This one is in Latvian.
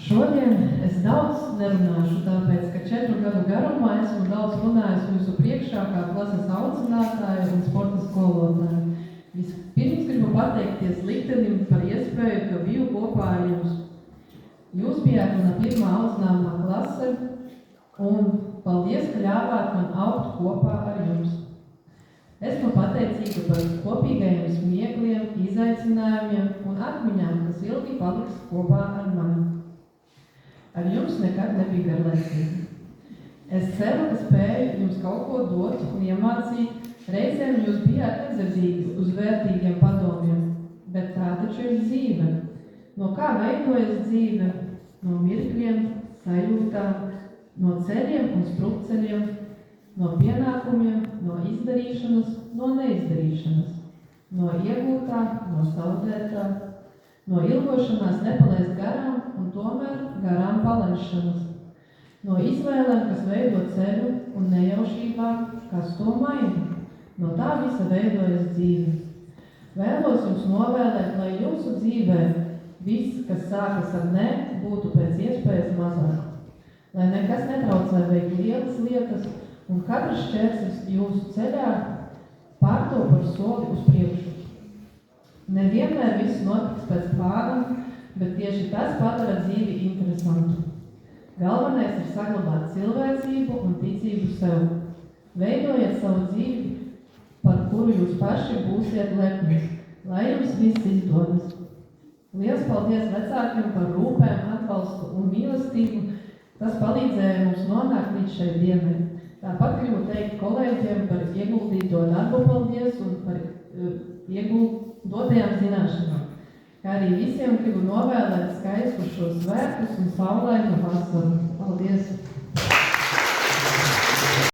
Šodien es daudz nerunāšu, tāpēc, ka 4 gadu garumā esmu daudz runājis jūsu priekšā kā klases audzinātāja un sporta skolotāja. Vispirms gribu pateikties liktenim par iespēju, ka biju kopā ar jums. Jūs bijāt mana pirmā audzināmā klase, un paldies, ka ļāvāt man augt kopā ar jums. Esmu pateicīga par kopīgajiem smiekliem, izaicinājumiem un atmiņām, kas ilgi paliks kopā ar mani. Ar jums nekad nebija garlaicīgi. Es ceru, ka spēju jums kaut ko dot un iemācīt. Reizēm jūs bijāt nedzirdzīgi uz vērtīgiem padomiem, bet tā taču ir dzīve. No kā veidojas dzīve? No mirkļiem, sajūtām, no ceļiem un strupceļiem, no pienākumiem, no izdarīšanas, no neizdarīšanas, no iegūtā, no zaudētā, no ilgošanās nepalaist garām un tomēr garām palaišanas, no izvēlēm, kas veido ceļu un nejaušībām, kas to maina. No tā visa veidojas dzīve. Vēlos jums novēlēt, lai jūsu dzīvē viss, kas sākas ar ne, būtu pēc iespējas mazāk. Lai nekas netraucē veikt lielas lietas un katrs šķērslis jūsu ceļā pārto par soli uz priekšu. Nevienmēr viss notiks pēc plāna, bet tieši tas padara dzīvi interesantu. Galvenais ir saglabāt cilvēcību un ticību sev. Veidojiet savu dzīvi, par kuru jūs paši būsiet lepni, lai jums viss izdodas. Liels paldies vecākiem par rūpēm, atbalstu un mīlestību, kas palīdzēja mums nonākt līdz šai dienai. Tāpat gribu teikt kolēģiem par ieguldīto darbu paldies un par dotajām zināšanām. Kā arī visiem gribu novēlēt skaistus šos svētkus un saulainu vasaru. Paldies!